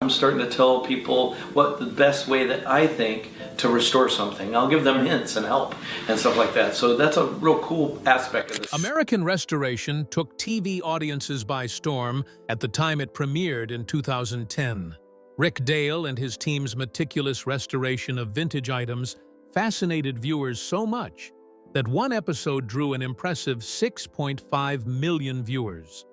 I'm starting to tell people what the best way that I think to restore something. I'll give them hints and help and stuff like that. So that's a real cool aspect of this. American Restoration took TV audiences by storm at the time it premiered in 2010. Rick Dale and his team's meticulous restoration of vintage items fascinated viewers so much that one episode drew an impressive 6.5 million viewers.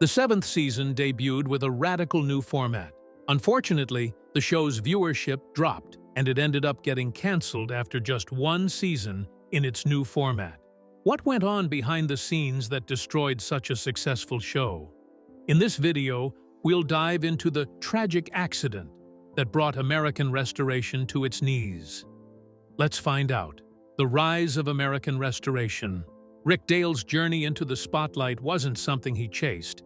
The 7th season debuted with a radical new format. Unfortunately, the show's viewership dropped, and it ended up getting canceled after just one season in its new format. What went on behind the scenes that destroyed such a successful show? In this video, we'll dive into the tragic accident that brought American Restoration to its knees. Let's find out. The rise of American Restoration. Rick Dale's journey into the spotlight wasn't something he chased.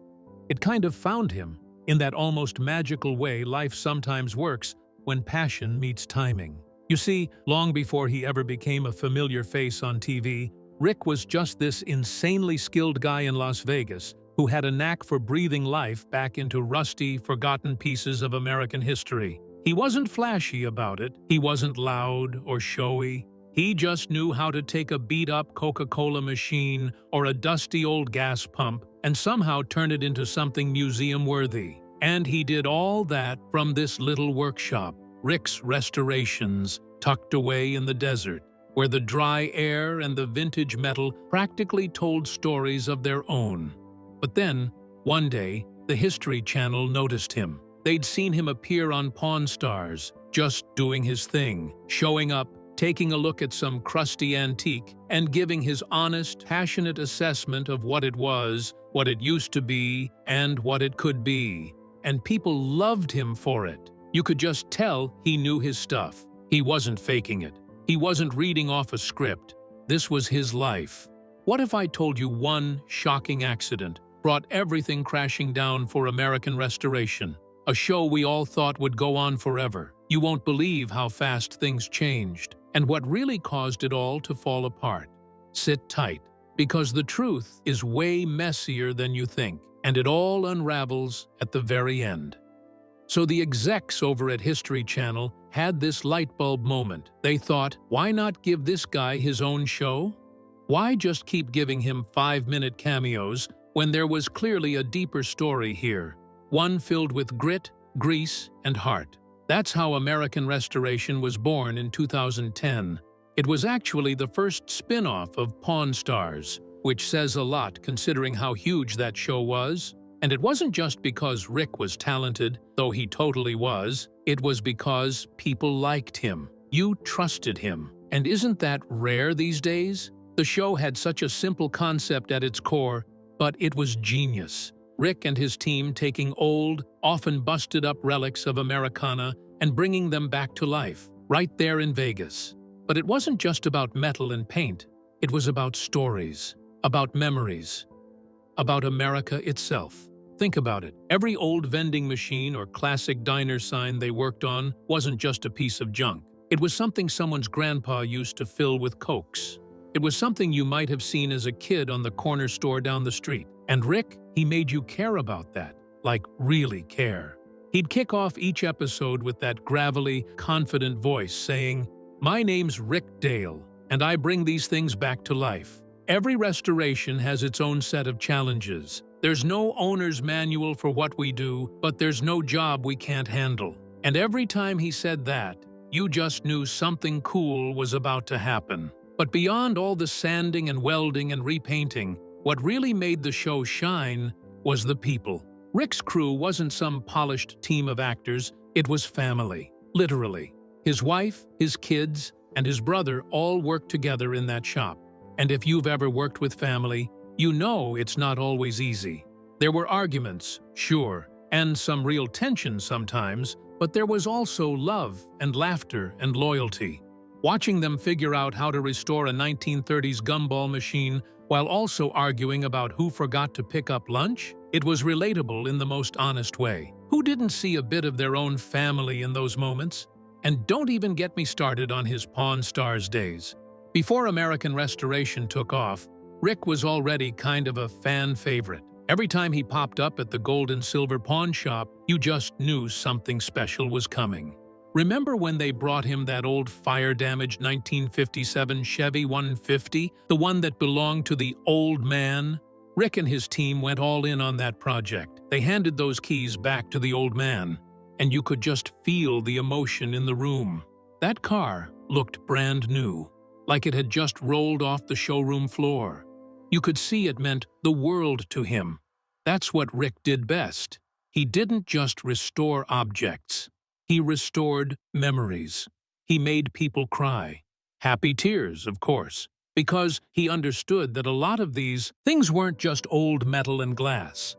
It kind of found him, in that almost magical way life sometimes works when passion meets timing. You see, long before he ever became a familiar face on TV, Rick was just this insanely skilled guy in Las Vegas who had a knack for breathing life back into rusty, forgotten pieces of American history. He wasn't flashy about it, he wasn't loud or showy. He just knew how to take a beat-up Coca-Cola machine or a dusty old gas pump and somehow turn it into something museum-worthy. And he did all that from this little workshop, Rick's Restorations, tucked away in the desert, where the dry air and the vintage metal practically told stories of their own. But then, one day, the History Channel noticed him. They'd seen him appear on Pawn Stars, just doing his thing, showing up, taking a look at some crusty antique, and giving his honest, passionate assessment of what it was, what it used to be, and what it could be. And people loved him for it. You could just tell he knew his stuff. He wasn't faking it. He wasn't reading off a script. This was his life. What if I told you one shocking accident brought everything crashing down for American Restoration? A show we all thought would go on forever. You won't believe how fast things changed, and what really caused it all to fall apart. Sit tight, because the truth is way messier than you think, and it all unravels at the very end. So the execs over at History Channel had this light bulb moment. They thought, why not give this guy his own show? Why just keep giving him 5-minute cameos when there was clearly a deeper story here, one filled with grit, grease, and heart? That's how American Restoration was born in 2010. It was actually the first spin-off of Pawn Stars, which says a lot considering how huge that show was. And it wasn't just because Rick was talented, though he totally was. It was because people liked him. You trusted him. And isn't that rare these days? The show had such a simple concept at its core, but it was genius. Rick and his team taking old, often busted-up relics of Americana and bringing them back to life, right there in Vegas. But it wasn't just about metal and paint. It was about stories, about memories, about America itself. Think about it. Every old vending machine or classic diner sign they worked on wasn't just a piece of junk. It was something someone's grandpa used to fill with Cokes. It was something you might have seen as a kid on the corner store down the street. And Rick, he made you care about that, like really care. He'd kick off each episode with that gravelly, confident voice saying, "My name's Rick Dale, and I bring these things back to life." Every restoration has its own set of challenges. There's no owner's manual for what we do, but there's no job we can't handle. And every time he said that, you just knew something cool was about to happen. But beyond all the sanding and welding and repainting, what really made the show shine was the people. Rick's crew wasn't some polished team of actors, it was family, literally. His wife, his kids, and his brother all worked together in that shop. And if you've ever worked with family, you know it's not always easy. There were arguments, sure, and some real tension sometimes, but there was also love and laughter and loyalty. Watching them figure out how to restore a 1930s gumball machine while also arguing about who forgot to pick up lunch, it was relatable in the most honest way. Who didn't see a bit of their own family in those moments? And don't even get me started on his Pawn Stars days. Before American Restoration took off, Rick was already kind of a fan favorite. Every time he popped up at the gold and silver pawn shop, you just knew something special was coming. Remember when they brought him that old fire-damaged 1957 Chevy 150, the one that belonged to the old man? Rick and his team went all in on that project. They handed those keys back to the old man, and you could just feel the emotion in the room. That car looked brand new, like it had just rolled off the showroom floor. You could see it meant the world to him. That's what Rick did best. He didn't just restore objects. He restored memories. He made people cry. Happy tears, of course, because he understood that a lot of these things weren't just old metal and glass.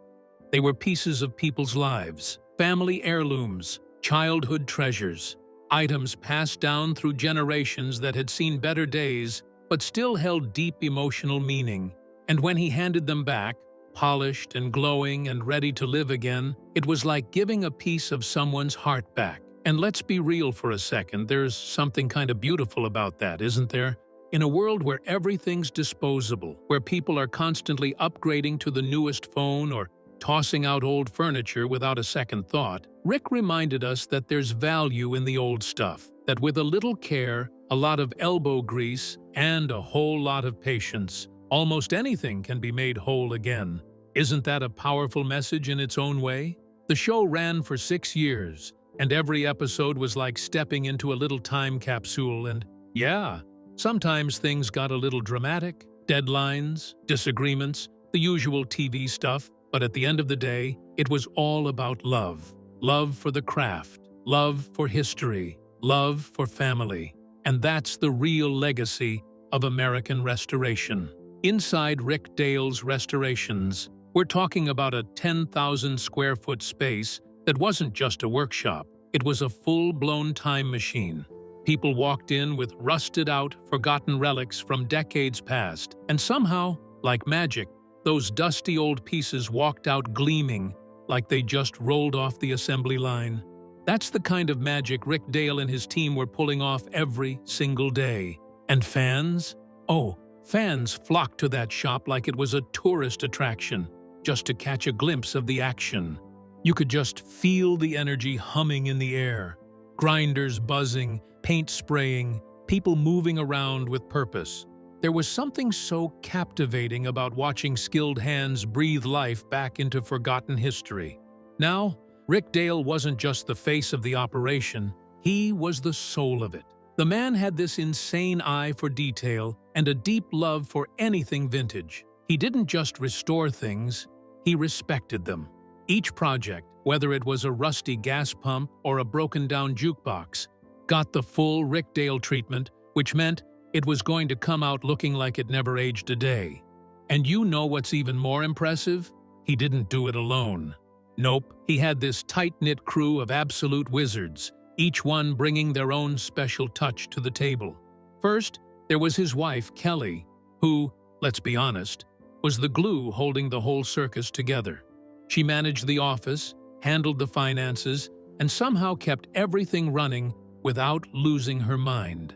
They were pieces of people's lives, family heirlooms, childhood treasures, items passed down through generations that had seen better days but still held deep emotional meaning. And when he handed them back, polished and glowing and ready to live again, it was like giving a piece of someone's heart back. And let's be real for a second, there's something kind of beautiful about that, isn't there? In a world where everything's disposable, where people are constantly upgrading to the newest phone or tossing out old furniture without a second thought, Rick reminded us that there's value in the old stuff, that with a little care, a lot of elbow grease, and a whole lot of patience, almost anything can be made whole again. Isn't that a powerful message in its own way? The show ran for 6 years, and every episode was like stepping into a little time capsule, and yeah, sometimes things got a little dramatic, deadlines, disagreements, the usual TV stuff, but at the end of the day, it was all about love. Love for the craft, love for history, love for family. And that's the real legacy of American restoration. Inside Rick Dale's Restorations, we're talking about a 10,000 square foot space that wasn't just a workshop, it was a full-blown time machine. People walked in with rusted-out, forgotten relics from decades past, and somehow, like magic, those dusty old pieces walked out gleaming like they just rolled off the assembly line. That's the kind of magic Rick Dale and his team were pulling off every single day. And fans? Oh, fans flocked to that shop like it was a tourist attraction, just to catch a glimpse of the action. You could just feel the energy humming in the air. Grinders buzzing, paint spraying, people moving around with purpose. There was something so captivating about watching skilled hands breathe life back into forgotten history. Now, Rick Dale wasn't just the face of the operation, he was the soul of it. The man had this insane eye for detail and a deep love for anything vintage. He didn't just restore things, he respected them. Each project, whether it was a rusty gas pump or a broken-down jukebox, got the full Rick Dale treatment, which meant it was going to come out looking like it never aged a day. And you know what's even more impressive? He didn't do it alone. Nope, he had this tight-knit crew of absolute wizards, each one bringing their own special touch to the table. First, there was his wife, Kelly, who, let's be honest, was the glue holding the whole circus together. She managed the office, handled the finances, and somehow kept everything running without losing her mind.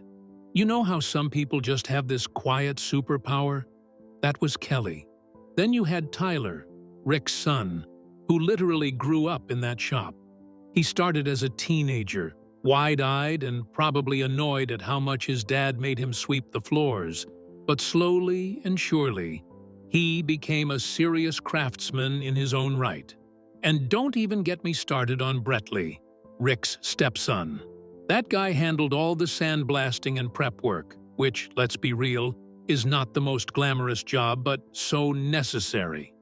You know how some people just have this quiet superpower? That was Kelly. Then you had Tyler, Rick's son, who literally grew up in that shop. He started as a teenager, wide-eyed and probably annoyed at how much his dad made him sweep the floors. But slowly and surely, he became a serious craftsman in his own right. And don't even get me started on Bretley, Rick's stepson. That guy handled all the sandblasting and prep work, which, let's be real, is not the most glamorous job, but so necessary.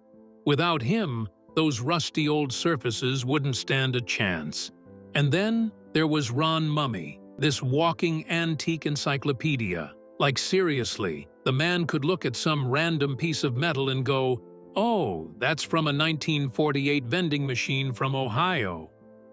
Without him, those rusty old surfaces wouldn't stand a chance. And then there was Ron Mummy, this walking antique encyclopedia. Like seriously, the man could look at some random piece of metal and go, "Oh, that's from a 1948 vending machine from Ohio."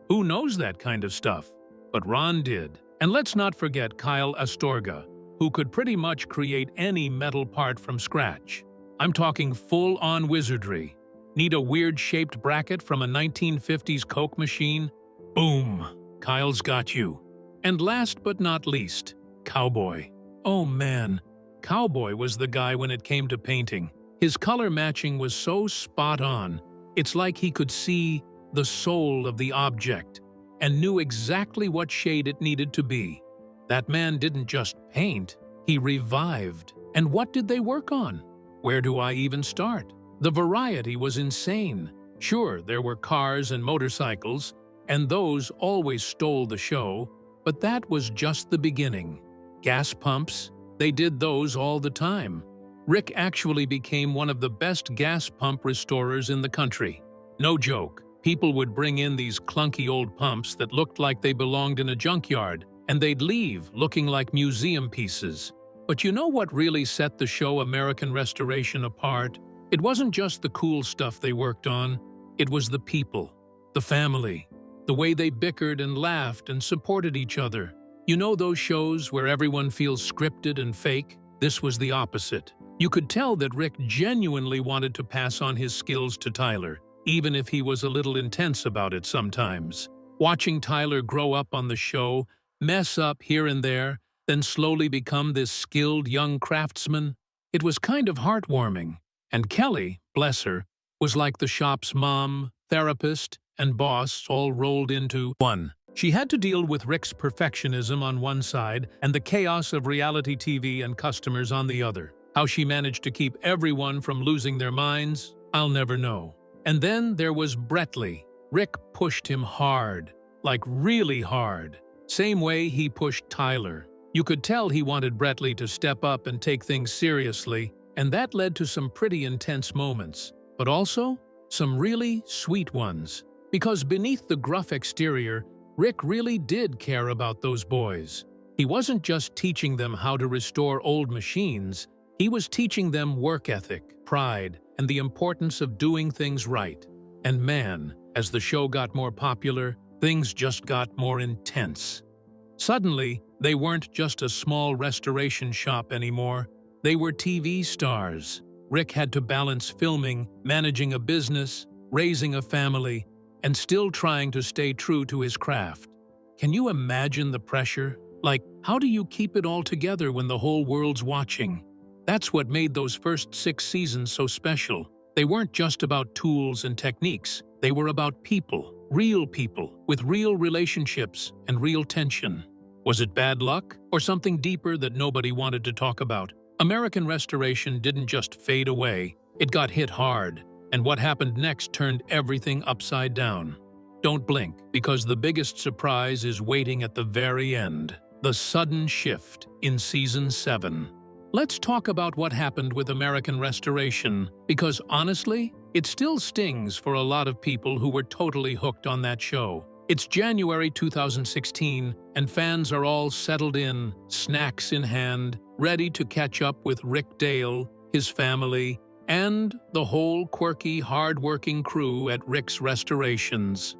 Who knows that kind of stuff? But Ron did. And let's not forget Kyle Astorga, who could pretty much create any metal part from scratch. I'm talking full-on wizardry. Need a weird-shaped bracket from a 1950s Coke machine? Boom! Kyle's got you. And last but not least, Cowboy. Oh man, Cowboy was the guy when it came to painting. His color matching was so spot on, it's like he could see the soul of the object and knew exactly what shade it needed to be. That man didn't just paint, he revived. And what did they work on? Where do I even start? The variety was insane. Sure, there were cars and motorcycles, and those always stole the show, but that was just the beginning. Gas pumps, they did those all the time. Rick actually became one of the best gas pump restorers in the country. No joke, people would bring in these clunky old pumps that looked like they belonged in a junkyard, and they'd leave looking like museum pieces. But you know what really set the show American Restoration apart? It wasn't just the cool stuff they worked on, it was the people, the family, the way they bickered and laughed and supported each other. You know those shows where everyone feels scripted and fake? This was the opposite. You could tell that Rick genuinely wanted to pass on his skills to Tyler, even if he was a little intense about it sometimes. Watching Tyler grow up on the show, mess up here and there, then slowly become this skilled young craftsman, it was kind of heartwarming. And Kelly, bless her, was like the shop's mom, therapist, and boss all rolled into one. She had to deal with Rick's perfectionism on one side and the chaos of reality TV and customers on the other. How she managed to keep everyone from losing their minds, I'll never know. And then there was Brettley. Rick pushed him hard, like really hard. Same way he pushed Tyler. You could tell he wanted Brettley to step up and take things seriously, and that led to some pretty intense moments, but also some really sweet ones. Because beneath the gruff exterior, Rick really did care about those boys. He wasn't just teaching them how to restore old machines, he was teaching them work ethic, pride, and the importance of doing things right. And man, as the show got more popular, things just got more intense. Suddenly, they weren't just a small restoration shop anymore. They were TV stars. Rick had to balance filming, managing a business, raising a family, and still trying to stay true to his craft. Can you imagine the pressure? Like, how do you keep it all together when the whole world's watching? That's what made those first 6 seasons so special. They weren't just about tools and techniques. They were about people, with real relationships and real tension. Was it bad luck or something deeper that nobody wanted to talk about? American Restoration didn't just fade away, it got hit hard, and what happened next turned everything upside down. Don't blink, because the biggest surprise is waiting at the very end. The sudden shift in Season 7. Let's talk about what happened with American Restoration, because honestly, it still stings for a lot of people who were totally hooked on that show. It's January 2016, and fans are all settled in, snacks in hand, ready to catch up with Rick Dale, his family, and the whole quirky, hard-working crew at Rick's Restorations.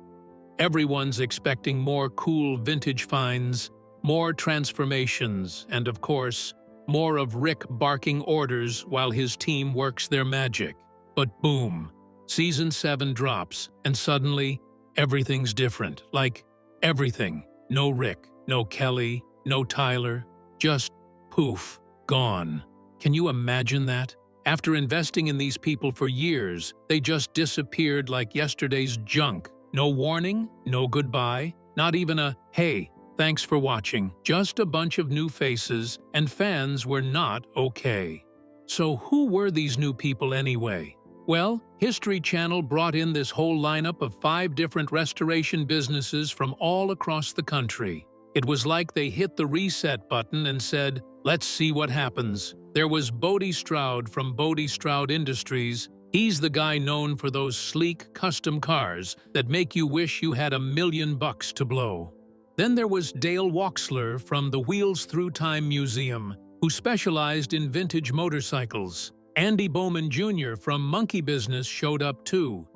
Everyone's expecting more cool vintage finds, more transformations, and of course, more of Rick barking orders while his team works their magic. But boom, Season 7 drops, and suddenly, everything's different. Like, everything. No Rick, no Kelly, no Tyler. Just poof, gone. Can you imagine that? After investing in these people for years, they just disappeared like yesterday's junk. No warning, no goodbye, not even a, hey, thanks for watching. Just a bunch of new faces, and fans were not okay. So who were these new people anyway? Well, History Channel brought in this whole lineup of 5 different restoration businesses from all across the country. It was like they hit the reset button and said, let's see what happens. There was Bodie Stroud from Bodie Stroud Industries. He's the guy known for those sleek custom cars that make you wish you had $1 million to blow. Then there was Dale Wachsler from the Wheels Through Time Museum, who specialized in vintage motorcycles. Andy Bowman Jr. from Monkey Business showed up too.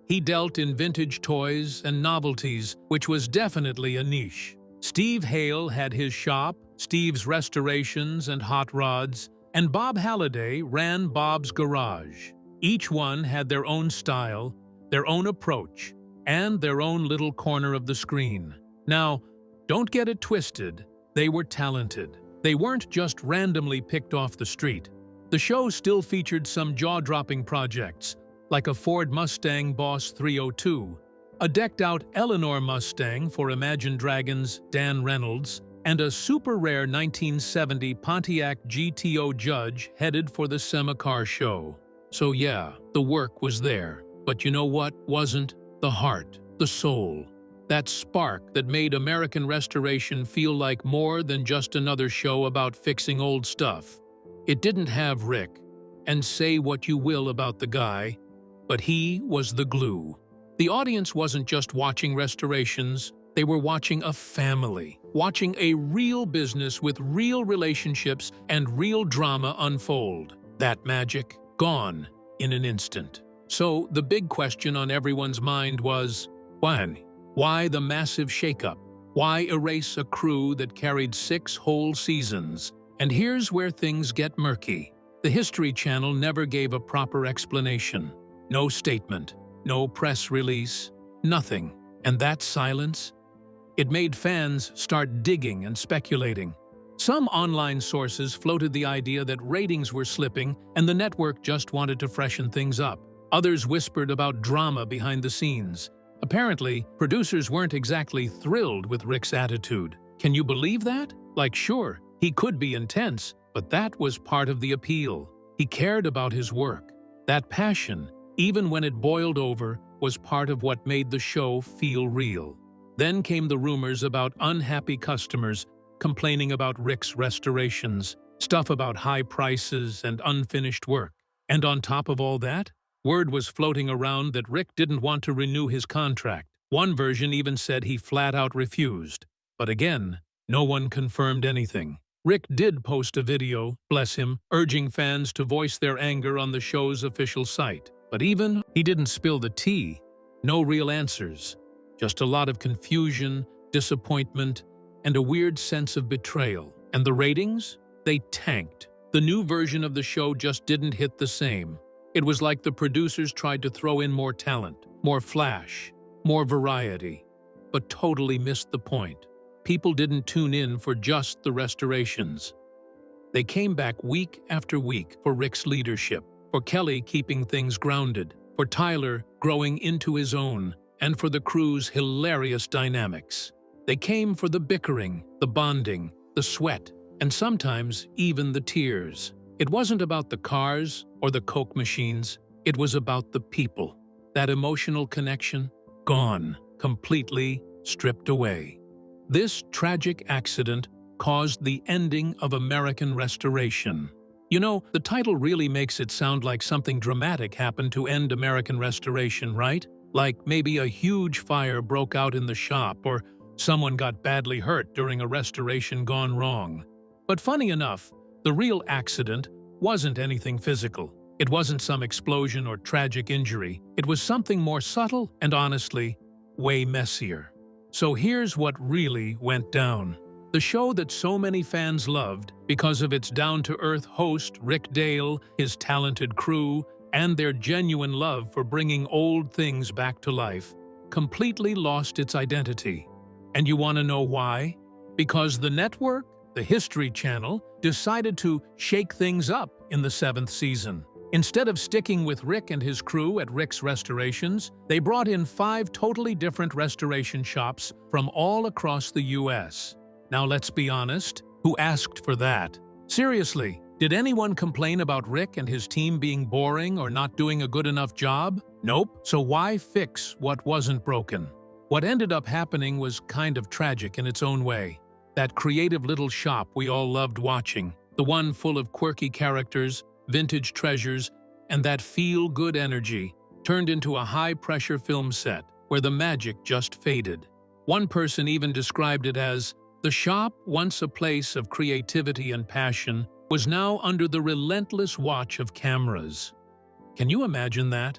He dealt in vintage toys and novelties, which was definitely a niche. Steve Hale had his shop, Steve's Restorations and Hot Rods, and Bob Halliday ran Bob's Garage. Each one had their own style, their own approach, and their own little corner of the screen. Now, don't get it twisted, they were talented. They weren't just randomly picked off the street. The show still featured some jaw-dropping projects, like a Ford Mustang Boss 302, a decked-out Eleanor Mustang for Imagine Dragons' Dan Reynolds, and a super-rare 1970 Pontiac GTO Judge headed for the SEMA car show. So yeah, the work was there. But you know what wasn't? The heart, the soul. That spark that made American Restoration feel like more than just another show about fixing old stuff. It didn't have Rick, and say what you will about the guy, but he was the glue. The audience wasn't just watching restorations, they were watching a family, watching a real business with real relationships and real drama unfold. That magic, gone in an instant. So the big question on everyone's mind was, when? Why the massive shakeup? Why erase a crew that carried 6 whole seasons? And here's where things get murky. The History Channel never gave a proper explanation. No statement, no press release, nothing. And that silence? It made fans start digging and speculating. Some online sources floated the idea that ratings were slipping and the network just wanted to freshen things up. Others whispered about drama behind the scenes. Apparently, producers weren't exactly thrilled with Rick's attitude. Can you believe that? Like, sure, he could be intense, but that was part of the appeal. He cared about his work. That passion, even when it boiled over, was part of what made the show feel real. Then came the rumors about unhappy customers complaining about Rick's restorations, stuff about high prices and unfinished work. And on top of all that, word was floating around that Rick didn't want to renew his contract. One version even said he flat out refused. But again, no one confirmed anything. Rick did post a video, bless him, urging fans to voice their anger on the show's official site. But even he didn't spill the tea. No real answers. Just a lot of confusion, disappointment, and a weird sense of betrayal. And the ratings? They tanked. The new version of the show just didn't hit the same. It was like the producers tried to throw in more talent, more flash, more variety, but totally missed the point. People didn't tune in for just the restorations. They came back week after week for Rick's leadership, for Kelly keeping things grounded, for Tyler growing into his own, and for the crew's hilarious dynamics. They came for the bickering, the bonding, the sweat, and sometimes even the tears. It wasn't about the cars or the Coke machines, it was about the people. That emotional connection, gone, completely stripped away. This tragic accident caused the ending of American Restoration. You know, the title really makes it sound like something dramatic happened to end American Restoration, right? Like maybe a huge fire broke out in the shop or someone got badly hurt during a restoration gone wrong. But funny enough, the real accident wasn't anything physical. It wasn't some explosion or tragic injury. It was something more subtle and honestly, way messier. So here's what really went down. The show that so many fans loved because of its down-to-earth host Rick Dale, his talented crew, and their genuine love for bringing old things back to life, completely lost its identity. And you want to know why? Because the network, the History Channel, decided to shake things up in the 7th season. Instead of sticking with Rick and his crew at Rick's Restorations, they brought in 5 totally different restoration shops from all across the US. Now let's be honest, who asked for that? Seriously, did anyone complain about Rick and his team being boring or not doing a good enough job? Nope. So why fix what wasn't broken? What ended up happening was kind of tragic in its own way. That creative little shop we all loved watching, the one full of quirky characters, vintage treasures, and that feel-good energy, turned into a high-pressure film set where the magic just faded. One person even described it as, the shop, once a place of creativity and passion, was now under the relentless watch of cameras. Can you imagine that?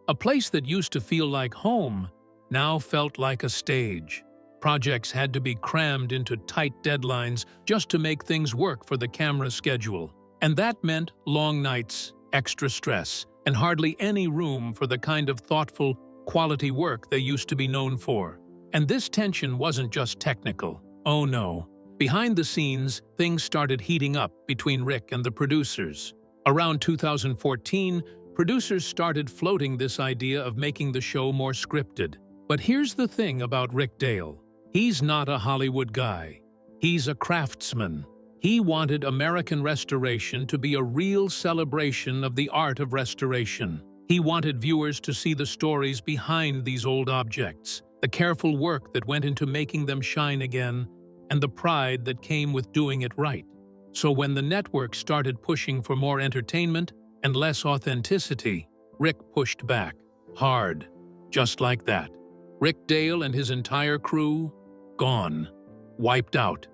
A place that used to feel like home now felt like a stage. Projects had to be crammed into tight deadlines just to make things work for the camera schedule. And that meant long nights, extra stress, and hardly any room for the kind of thoughtful, quality work they used to be known for. And this tension wasn't just technical. Oh no. Behind the scenes, things started heating up between Rick and the producers. Around 2014, producers started floating this idea of making the show more scripted. But here's the thing about Rick Dale. He's not a Hollywood guy. He's a craftsman. He wanted American restoration to be a real celebration of the art of restoration. He wanted viewers to see the stories behind these old objects, the careful work that went into making them shine again, and the pride that came with doing it right. So when the network started pushing for more entertainment and less authenticity, Rick pushed back, hard, just like that. Rick Dale and his entire crew, gone, wiped out.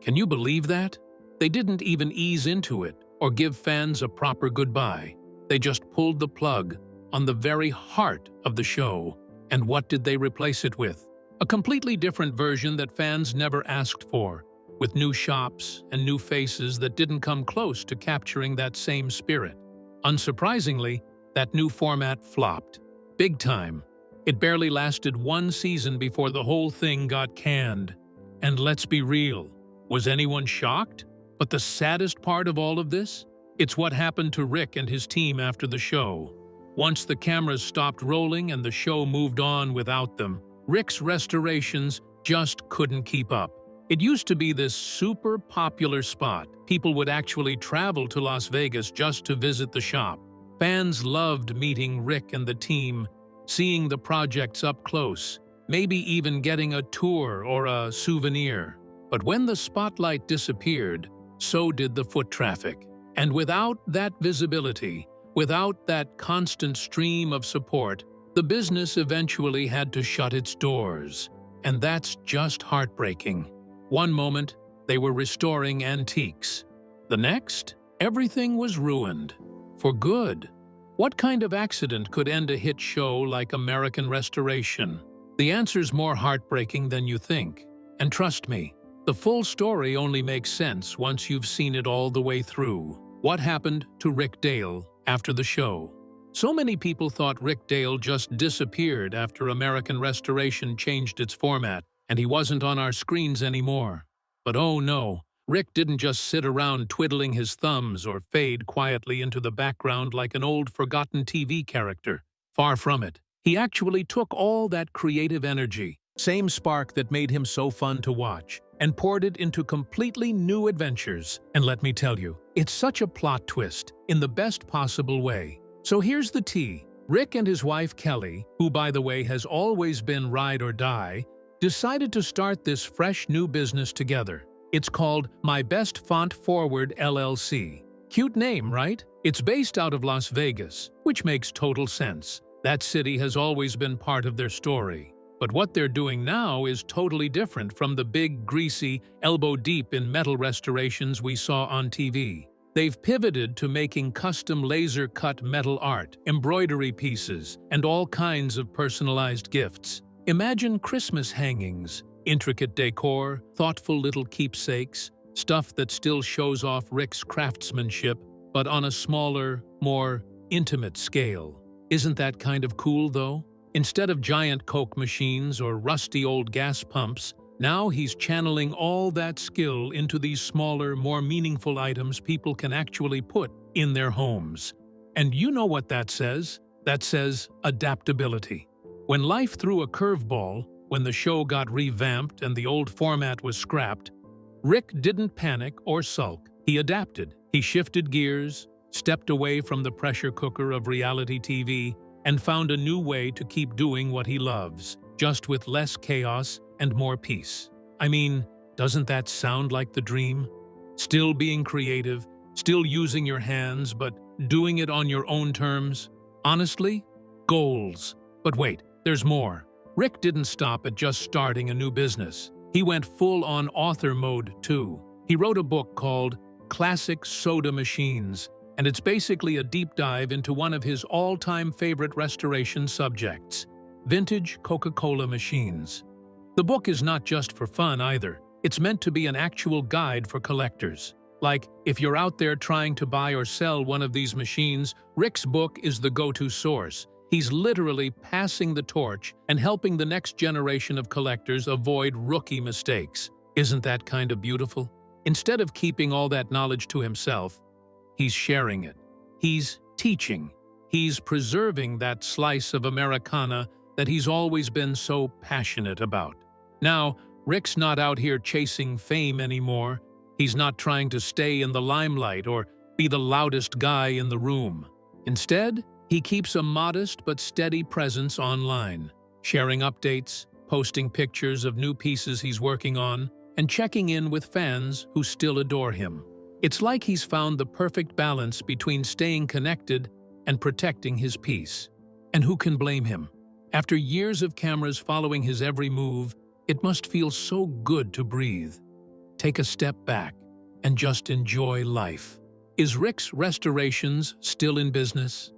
Can you believe that? They didn't even ease into it or give fans a proper goodbye. They just pulled the plug on the very heart of the show. And what did they replace it with? A completely different version that fans never asked for, with new shops and new faces that didn't come close to capturing that same spirit. Unsurprisingly, that new format flopped. Big time. It barely lasted one season before the whole thing got canned. And let's be real, was anyone shocked? But the saddest part of all of this? It's what happened to Rick and his team after the show. Once the cameras stopped rolling and the show moved on without them, Rick's restorations just couldn't keep up. It used to be this super popular spot. People would actually travel to Las Vegas just to visit the shop. Fans loved meeting Rick and the team, seeing the projects up close, maybe even getting a tour or a souvenir. But when the spotlight disappeared, so did the foot traffic. And without that visibility, without that constant stream of support, the business eventually had to shut its doors. And that's just heartbreaking. One moment, they were restoring antiques. The next, everything was ruined. For good. What kind of accident could end a hit show like American Restoration? The answer's more heartbreaking than you think. And trust me, the full story only makes sense once you've seen it all the way through. What happened to Rick Dale after the show? So many people thought Rick Dale just disappeared after American Restoration changed its format, and he wasn't on our screens anymore. But oh no, Rick didn't just sit around twiddling his thumbs or fade quietly into the background like an old forgotten TV character. Far from it. He actually took all that creative energy, same spark that made him so fun to watch, and poured it into completely new adventures. And let me tell you, it's such a plot twist, in the best possible way. So here's the tea. Rick and his wife Kelly, who by the way has always been ride or die, decided to start this fresh new business together. It's called My Best Font Forward LLC. Cute name, right? It's based out of Las Vegas, which makes total sense. That city has always been part of their story. But what they're doing now is totally different from the big, greasy, elbow-deep in metal restorations we saw on TV. They've pivoted to making custom laser-cut metal art, embroidery pieces, and all kinds of personalized gifts. Imagine Christmas hangings, intricate decor, thoughtful little keepsakes, stuff that still shows off Rick's craftsmanship, but on a smaller, more intimate scale. Isn't that kind of cool, though? Instead of giant Coke machines or rusty old gas pumps, now he's channeling all that skill into these smaller, more meaningful items people can actually put in their homes. And you know what that says? That says adaptability. When life threw a curveball, when the show got revamped and the old format was scrapped, Rick didn't panic or sulk. He adapted. He shifted gears, stepped away from the pressure cooker of reality TV, and found a new way to keep doing what he loves, just with less chaos and more peace. I mean, doesn't that sound like the dream? Still being creative, still using your hands, but doing it on your own terms? Honestly, goals. But wait, there's more. Rick didn't stop at just starting a new business. He went full-on author mode, too. He wrote a book called Classic Soda Machines, and it's basically a deep dive into one of his all-time favorite restoration subjects, vintage Coca-Cola machines. The book is not just for fun either. It's meant to be an actual guide for collectors. Like, if you're out there trying to buy or sell one of these machines, Rick's book is the go-to source. He's literally passing the torch and helping the next generation of collectors avoid rookie mistakes. Isn't that kind of beautiful? Instead of keeping all that knowledge to himself, he's sharing it. He's teaching. He's preserving that slice of Americana that he's always been so passionate about. Now, Rick's not out here chasing fame anymore. He's not trying to stay in the limelight or be the loudest guy in the room. Instead, he keeps a modest but steady presence online, sharing updates, posting pictures of new pieces he's working on, and checking in with fans who still adore him. It's like he's found the perfect balance between staying connected and protecting his peace. And who can blame him? After years of cameras following his every move, it must feel so good to breathe. Take a step back and just enjoy life. Is Rick's Restorations still in business?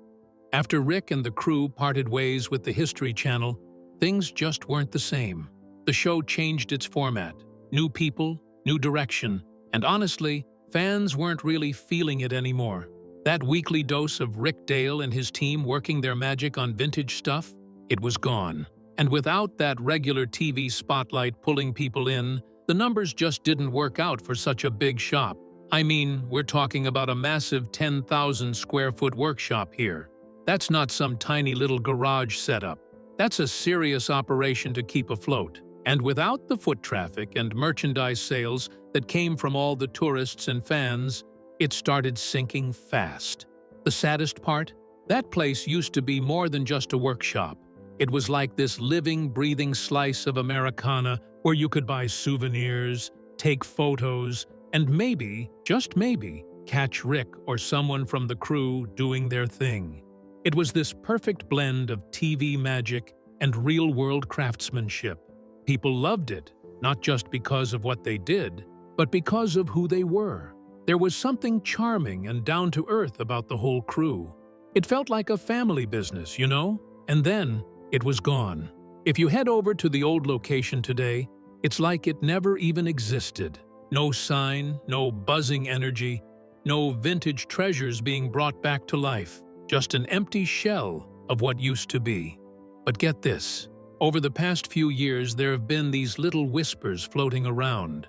After Rick and the crew parted ways with the History Channel, things just weren't the same. The show changed its format. New people, new direction, and honestly, fans weren't really feeling it anymore. That weekly dose of Rick Dale and his team working their magic on vintage stuff, it was gone. And without that regular TV spotlight pulling people in, the numbers just didn't work out for such a big shop. I mean, we're talking about a massive 10,000 square foot workshop here. That's not some tiny little garage setup. That's a serious operation to keep afloat. And without the foot traffic and merchandise sales that came from all the tourists and fans, it started sinking fast. The saddest part? That place used to be more than just a workshop. It was like this living, breathing slice of Americana where you could buy souvenirs, take photos, and maybe, just maybe, catch Rick or someone from the crew doing their thing. It was this perfect blend of TV magic and real-world craftsmanship. People loved it, not just because of what they did, but because of who they were. There was something charming and down-to-earth about the whole crew. It felt like a family business, you know? And then, it was gone. If you head over to the old location today, it's like it never even existed. No sign, no buzzing energy, no vintage treasures being brought back to life. Just an empty shell of what used to be. But get this. Over the past few years, there have been these little whispers floating around.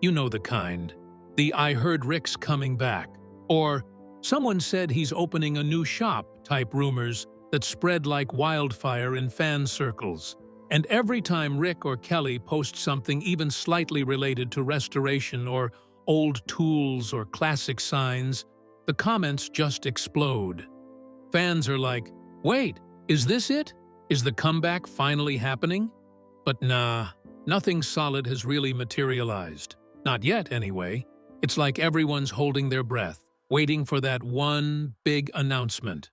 You know the kind. The "I heard Rick's coming back," or "someone said he's opening a new shop" type rumors that spread like wildfire in fan circles. And every time Rick or Kelly post something even slightly related to restoration or old tools or classic signs, the comments just explode. Fans are like, "Wait, is this it? Is the comeback finally happening?" But nah, nothing solid has really materialized. Not yet, anyway. It's like everyone's holding their breath, waiting for that one big announcement.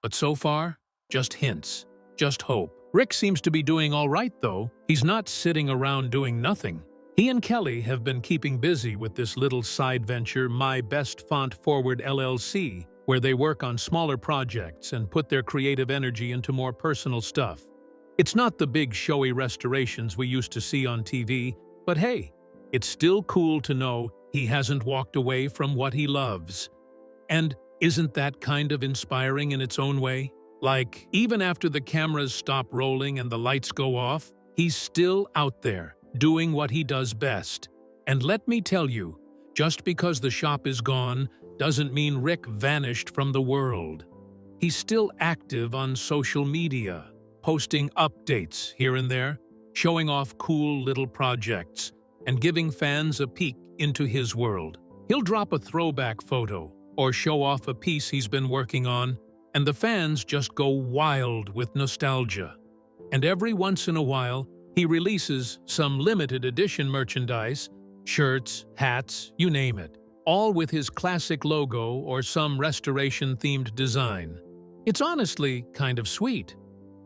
But so far, just hints, just hope. Rick seems to be doing all right, though. He's not sitting around doing nothing. He and Kelly have been keeping busy with this little side venture, My Best Font Forward LLC, where they work on smaller projects and put their creative energy into more personal stuff. It's not the big showy restorations we used to see on TV, but hey, it's still cool to know he hasn't walked away from what he loves. And isn't that kind of inspiring in its own way? Like, even after the cameras stop rolling and the lights go off, he's still out there, doing what he does best. And let me tell you, just because the shop is gone doesn't mean Rick vanished from the world. He's still active on social media, posting updates here and there, showing off cool little projects, and giving fans a peek into his world. He'll drop a throwback photo or show off a piece he's been working on, and the fans just go wild with nostalgia. And every once in a while, he releases some limited edition merchandise, shirts, hats, you name it, all with his classic logo or some restoration-themed design. It's honestly kind of sweet.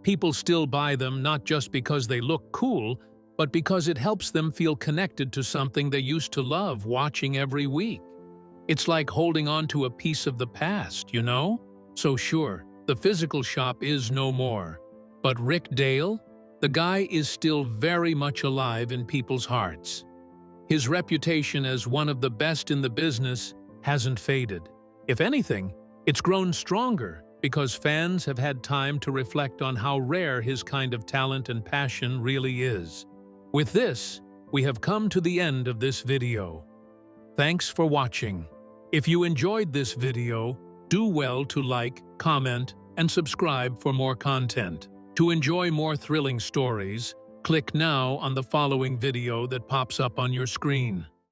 People still buy them not just because they look cool, but because it helps them feel connected to something they used to love watching every week. It's like holding on to a piece of the past, you know? So sure, the physical shop is no more. But Rick Dale? The guy is still very much alive in people's hearts. His reputation as one of the best in the business hasn't faded. If anything, it's grown stronger because fans have had time to reflect on how rare his kind of talent and passion really is. With this, we have come to the end of this video. Thanks for watching. If you enjoyed this video, Do well to like, comment, and subscribe for more content. To enjoy more thrilling stories, click now on the following video that pops up on your screen.